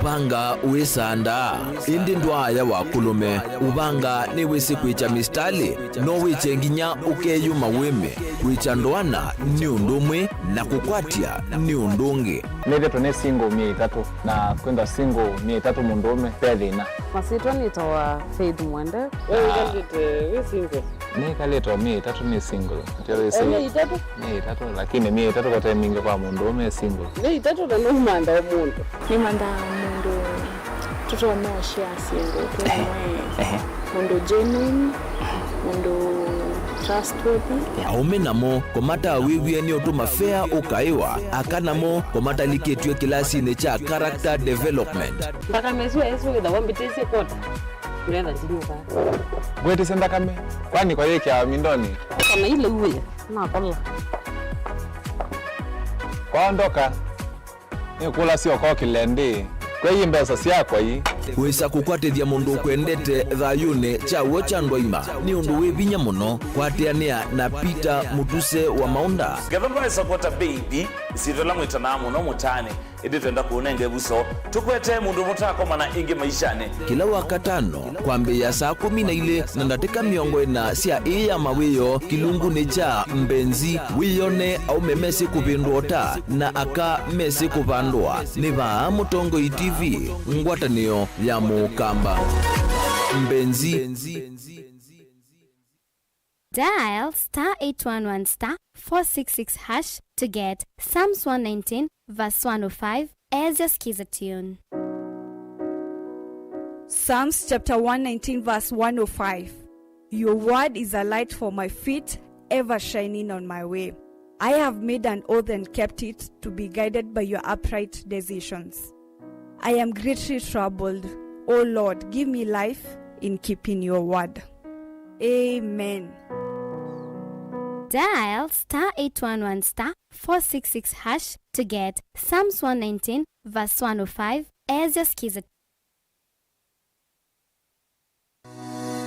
Ubanga uisanda indi ndwaya wakulume ubanga ni wisi kwicha mistali no wichenginya ukeyuma wime kwicha ndwana ni undumwe na kukwatia ni undungi neve tone single 3 na kwenda single 3 mundume pedina masitwa nitoa Faith Mwende wewe kalete single ni kaleta 3 ni single ndio single 3 lakini 3 kwa timing kwa mundume single 3 na no manda omuntu ni manda mundu tutomoshia single mundu genuine mundu trustworthy aume namo komata wiwie ni utuma fair ukaiwa akanamo komata liketwe kilasi ne cha character development mpaka mezo ezo da wambitese kota kuenda zinuka gwete senda kame kwani kwa yake ya mindoni kama ile uwe na kola kwaondoka ni kula sio kwa kilende kwa hii mbesa sia kwa hii wisa kukwatithia mundu kwendete thayune chawo cha ndwaima ni undu wivinya muno kwatiania na Peter Mutuse wa Maunda gavana supporta baby isidola mwitana muno mutane idi twenda kuonenge buso tukwete mundu mutako mana ingi maishane kila wakatano kwambe ya saa 12 na ndatika miongo na sia ya mawiyo kilungu ni cha mbenzi wiyone au memesi kupindota na aka mesi kupandwa ni va Mutongo TV ngwatanio ya mukamba mbenzi. Dial *811*466# to get Psalms 119 verse 105 as your skiza tune. Psalms chapter 119 verse 105. Your word is a light for my feet, ever shining on my way. I have made an oath and kept it to be guided by your upright decisions. I am greatly troubled. O Lord, give me life in keeping your word. Amen. Dial *811 466 hash to get Psalms 119 verse 105 as your skiza.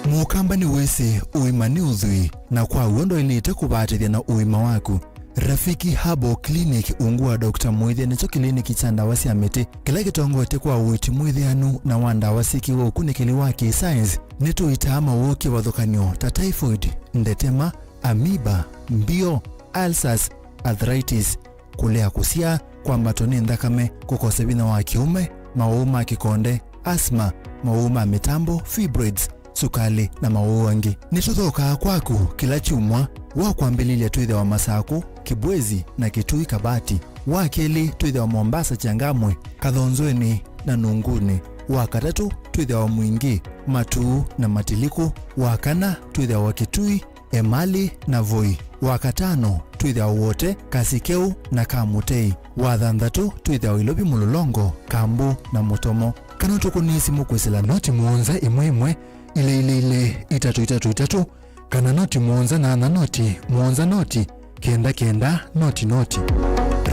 Mukamba ni wese uimani uzui na kwa uondo ilite kubatithia na uima waku. Rafiki Habo Clinic ungua Dr. Mwithia nicho kliniki cha ndawa cia miti kila gitongote kwa uiti mwithianu na wanda wasiki wa ukunikili wa science nitu itama woke wathukanio ta typhoid, ndetema, amoeba, mbio, ulcers, arthritis, kulea kusia, kwambatoni ndakame, kukosa bina wa kiume, mauma kikonde, asthma, mauma mitambo, fibroids, sukali na mauangi. Nituthoka kwaku kila chumwa wa kwambililia tuithe wa Masaku, Kibwezi na Kitui Kabati, wa keli tuithe wa Mombasa Changamwe, Kathonzweni na Nunguni, wa katatu tuithe wa Mwingi, Matuu na Matiliku, wa kana tuithe wa Kitui, Emali na Voi, wa katano tuithe wa wote Kasikeu na Kamutei, wa thanthatu tuithe wa Ilobi Mulolongo, Kambu na Mutomo. Kana tukunisi mukwesela noti muonza imwe ile itatu kana noti muonza na noti muonza noti kenda noti.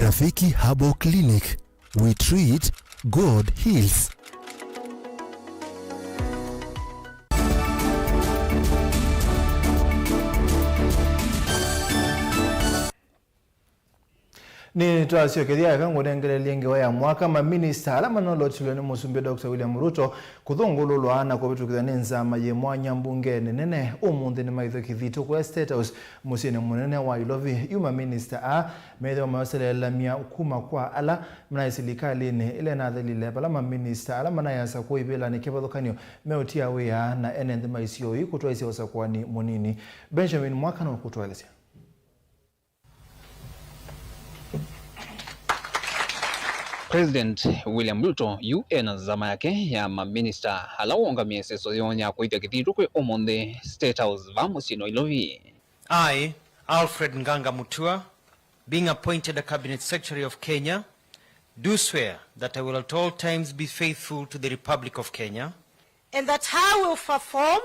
Rafiki Habo Clinic, we treat, God heals. Ni tuasio kedia kango dengele lienge wa ya mwaka maminista alama nolo chuleni musumbi Dr. William Ruto kuthungululwa ana kwa bitu kithaninza maye mwanya mbunge nene umundi ni maitho kithito kwa State House musine munene wa Ilovi yuma minister a medho mawasele lamia ukuma kwa ala mna isilikali ni ile na dhalile alama minister alama na yasa kwa ibela ni kebadhokanyo meotia wea na enende maisio yi kutoa isi wasa kwa ni munini Benjamin mwaka na kutoa lesia. President William Ruto UN zama yake ya maminista halawonga mieseso yonya kuita kithitu kwe omonde State House vamusino Ilovi. I, Alfred Nganga Mutua, being appointed a Cabinet Secretary of Kenya, do swear that I will at all times be faithful to the Republic of Kenya, and that I will perform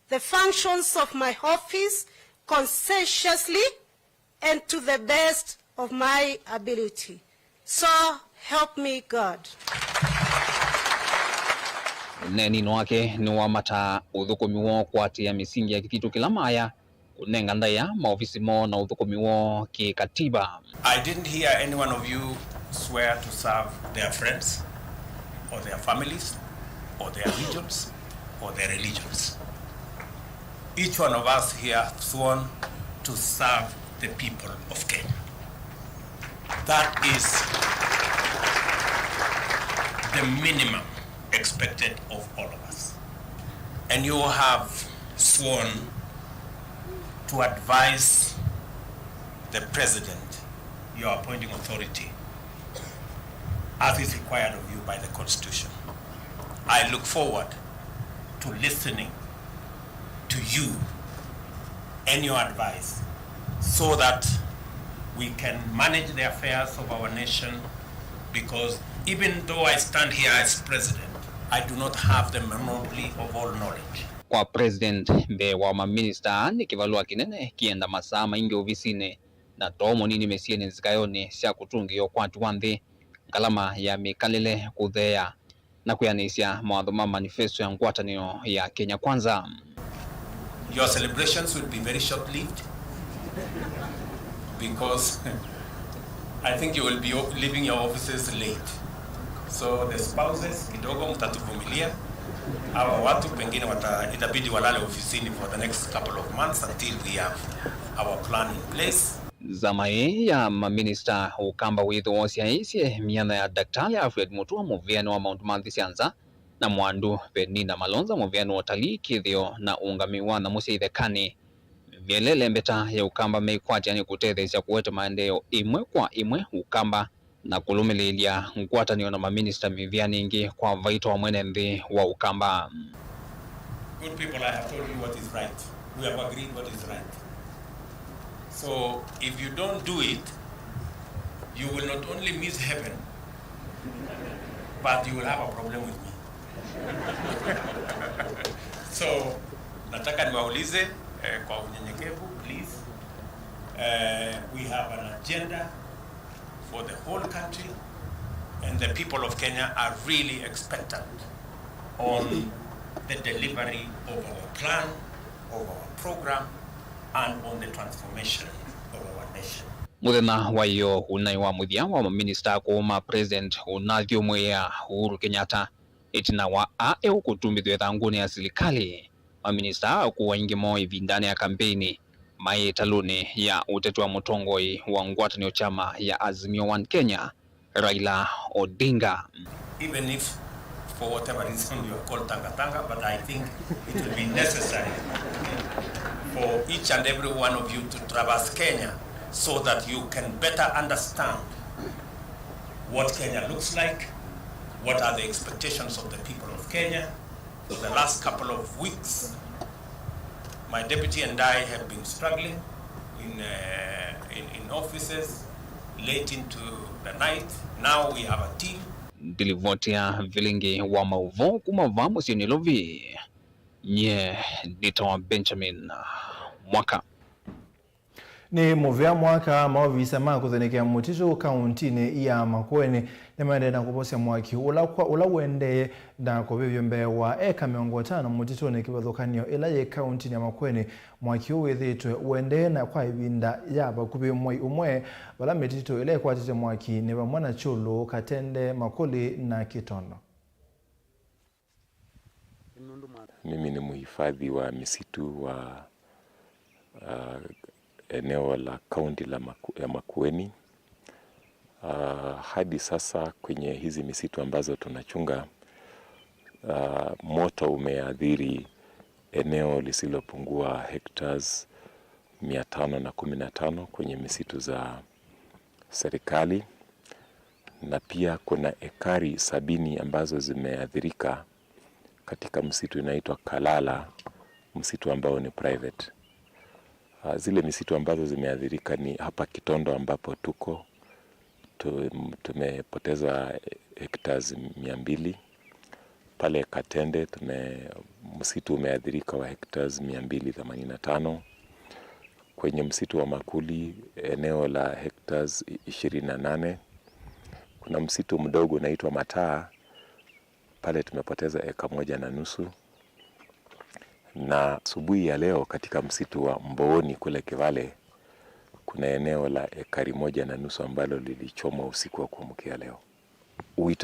the functions of my office conscientiously and to the best of my ability. So help me God. Neni wake ni wamata uthukumiwo kwatia misingi ya kithitu kila maya kunenga ndaya maofisi mo na uthukumiwo kikatiba. I didn't hear any one of you swear to serve their friends or their families or their regions or their religions. Each one of us here sworn to serve the people of Kenya. That is the minimum expected of all of us. And you have sworn to advise the president, your appointing authority, as is required of you by the Constitution. I look forward to listening to you and your advice so that we can manage the affairs of our nation, because even though I stand here as president, I do not have the monopoly of all knowledge. Kwa president be wa maminista ni kivalua kinene kienda masaa maingi ofisine na tomo nini mesiene zikayone sia kutungio kwa tuwandhi ngalama ya mikalile kuthea na kuyanisya mawadhuma manifesto ya ngwatanio ya Kenya Kwanza. Your celebrations will be very short-lived because I think you will be leaving your offices late. So the spouses kidogo mtatuvumilia. Hawa watu pengine itabidi walale ofisini for the next couple of months until we have our plan in place. Zamae ya maminista ukamba witho wosia isi miana ya Daktari Alfred Mutua muviano wa Mount Mantisianza na mwandu Benina Malonza muviano watalii kithio na ungamiwa na musi ithekani vielele mbeta ya ukamba meikwati yani kutethesya kuweta maendeleo imwe kwa imwe ukamba na kulumililia ngwatanio na maminista miviani ingi kwa vaito wa mwene mthi wa ukamba. Good people, I have told you what is right. We have agreed what is right. So if you don't do it, you will not only miss heaven, but you will have a problem with me. So nataka niwaulize kwa unyenyekevu, please. We have an agenda for the whole country, and the people of Kenya are really expectant on the delivery of our plan, of our program, and on the transformation of our nation. Muthenya wayo unai wa muthia wa minister kuma president unathio mwea Uhuru Kenyatta itina wa ae ukutumithwe thanguni ya serikali wa minister kuwa ingi mo ivindani ya kampeni mai taluni ya uteti wa mutongoi wa ngwatanio chama ya Azimio One Kenya Raila Odinga. Even if for whatever reason you are called Tanga, but I think it will be necessary for each and every one of you to traverse Kenya so that you can better understand what Kenya looks like, what are the expectations of the people of Kenya. For the last couple of weeks, my deputy and I have been struggling in offices late into the night. Now we have a team. Dilivotia Vilingi wa Mauvoo kuma vamo sionilovi nye nitoa Benjamin Mwaka. Ni muvea mwaka maovisa makuthenekea mutitu kauntini ya Makueni nimende na kuposia mwaki ula wende na kubibyo mbewa eka 50 mutitu ni kibadhukanio ila ye kauntini ya Makueni mwaki uwithitwe wende na kwa ibinda yaba kubi umwe wala mititu ila kwa tete mwaki ni bamwana chulu Katende Makuli na Kitondo. Mimi ni muhifadhi wa misitu wa eneo la kaunti ya Makueni. Hadi sasa kwenye hizi misitu ambazo tunachunga, moto umeathiri eneo lisilopungua hectares 515 kwenye misitu za serikali, na pia kuna ekari 70 ambazo zimeathirika katika msitu inaitwa Kalala, msitu ambao ni private. Zile misitu ambazo zimeathirika ni hapa Kitondo ambapo tumepoteza hectares 200. Pale Katende msitu umeathirika wa hectares 285. Kwenye msitu wa Makuli eneo la hectares 28. Kuna msitu mdogo unaitwa Mataa, pale tumepoteza 1.5 eka. Na asubuhi ya leo katika msitu wa Mbooni kule Kivale kuna eneo la 1.5 eka ambalo lilichomwa usiku wa kuamkia leo.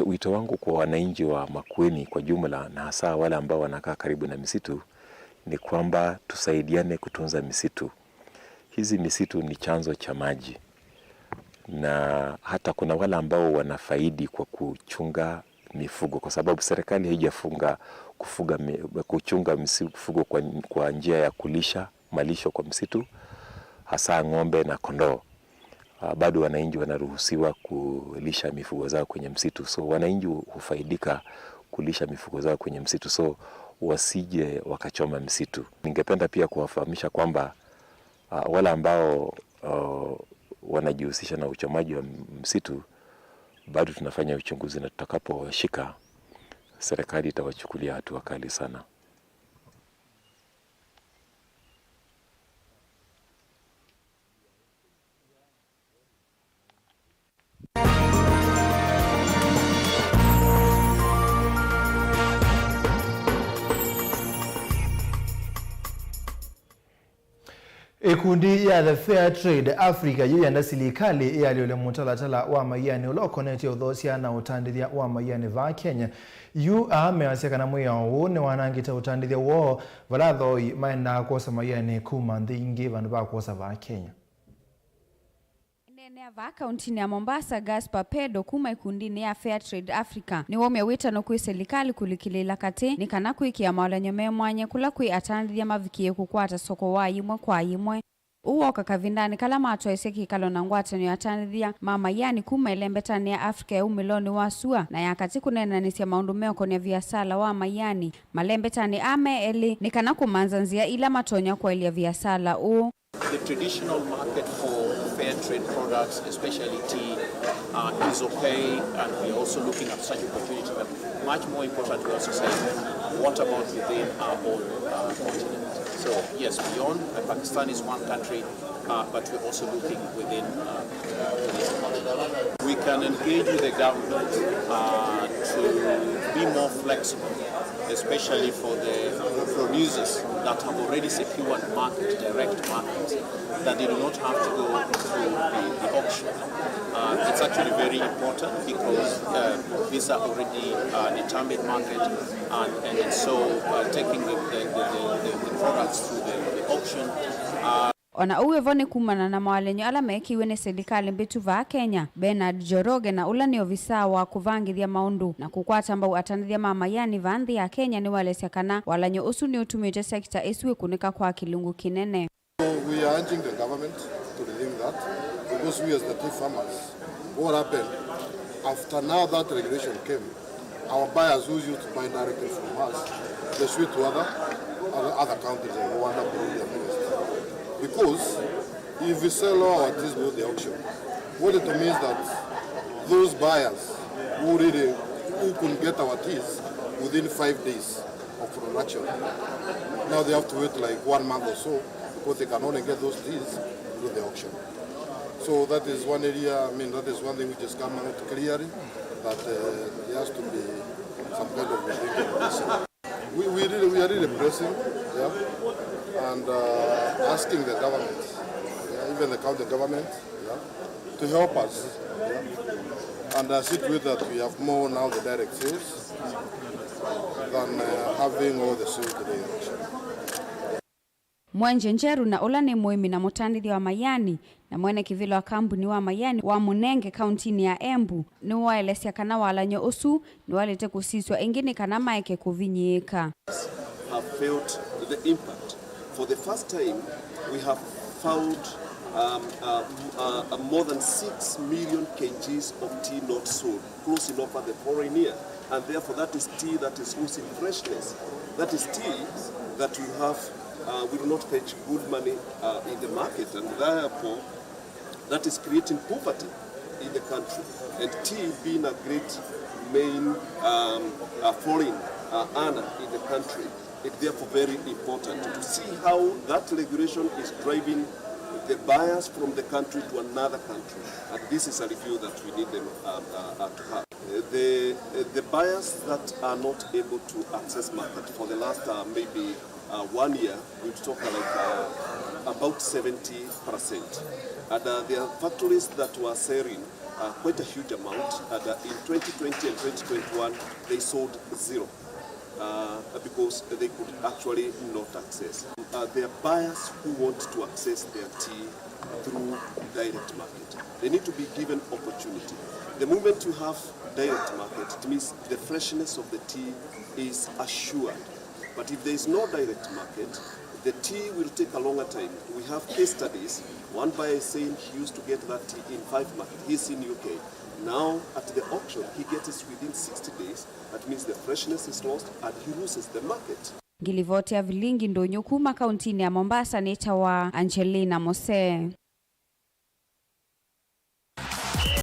Wito wangu kwa wananchi wa Makueni kwa jumla na hasa wale ambao wanakaa karibu na misitu ni kwamba tusaidiane kutunza misitu. Hizi misitu ni chanzo cha maji, na hata kuna wale ambao wanafaidi kwa kuchunga mifugo, kwa sababu serikali haijafunga kuchunga mifugo kwa njia ya kulisha malisho kwa msitu, hasa ng'ombe na kondoo. Bado wananchi wanaruhusiwa kulisha mifugo zao kwenye msitu, so wananchi hufaidika kulisha mifugo zao kwenye msitu, so wasije wakachoma msitu. Ningependa pia kuwafahamisha kwamba wale ambao wanajihusisha na uchomaji wa msitu bado tunafanya uchunguzi, na tutakapowashika serikali itawachukulia hatua kali sana. Ikundi ya The Fair Trade Africa yuyenda silikali ya liole mutalatala wa mayani ulokoneti udhosia na utandithia wa mayani va Kenya. Yu amewasia kana mwiya uune wanangita utandithia wao valathoi maenda kuosa mayani kuma ndingi vandu va kuosa va Kenya. Nene va kauntini ya Mombasa Gaspar Pedo kuma ikundini ya Fair Trade Africa ni wome witano kwi serikali kulikilila kati ni kana kuikia maulanyome mwanye kula kui atandithia mavikie kukwata soko wa imwe kwa imwe. Uwoka kavindani kala mato eseki kalo na ngwatano ya atandithia mama yani kuma ilembetani ya Afrika ya umiloni wa sua na ya kati kunena nisia maundumeo kwenye viasala wa mayani malembetani ame eli ni kana kumanzanzia ila matonya kwa ilia viasala The traditional market for fair trade products, especially tea, is okay, and we're also looking at such opportunities. But much more important to our society, what about within our own continent? So yes, beyond Pakistan is one country, but we're also looking within this continent. We can engage with the government to be more flexible, especially for the producers that have already secured direct markets, that they do not have to go through the auction. It's actually very important because these are already determined market, and so taking the products through the auction. Ona uwe voni kumana na mawalenyo ala mekiwe ni serikali mbitu va Kenya, Bernard Joroge na ula ni ofisa wa kuvangithia maundu na kukwata ambao atanithia mamayani vanthi ya Kenya ni walesiakana walanyo usu ni utumite sekta isiwe kunika kwa kilungu kinene. So we are urging the government to redeem that, because we as the tea farmers, what happened after now that regulation came, our buyers who used to buy directly from us, they switched to other countries like Rwanda, Burundi, and the rest. Because if we sell all our teas below the auction, what it means that those buyers who could get our teas within 5 days of production, now they have to wait like 1 month or so, because they can only get those teas through the auction. So that is one area, that is one thing which has come out clearly, that there has to be some kind of regulation. We are really pressing, and asking the government, even the county government, to help us, and see to it that we have more now the direct sales than having all the sales to the election. Mwenje Njeru na ula ni muimi na mutandithi wa mayani na mwene kivilo wa kampuni wa mayani wa Munenge kauntini ya Embu ni waelesia kana walanyo usu ni walete kusiswa ingini kana maeke kuvinyiika. Have felt the impact. For the first time, we have found more than 6 million kgs of tea not sold, close enough for the foreign year. And therefore that is tea that is losing freshness. That is tea that we do not fetch good money in the market, and therefore that is creating poverty in the country. And tea being a great main foreign earner in the country, it's therefore very important to see how that regulation is driving the buyers from the country to another country. And this is a review that we need them to have. The buyers that are not able to access market for the last maybe 1 year, we talk like about 70%. And there are factories that were selling quite a huge amount. And in 2020 and 2021, they sold zero. Because they could actually not access. There are buyers who want to access their tea through direct market. They need to be given opportunity. The moment you have direct market, it means the freshness of the tea is assured. But if there is no direct market, the tea will take a longer time. We have case studies. One buyer is saying he used to get that tea in 5 months. He's in UK. Now, at the auction, he gets it within 60 days. That means the freshness is lost and he loses the market. Ngilivoti ya Vilingi ndo nyukuma kauntini ya Mombasa ni tawa Angelina Mose.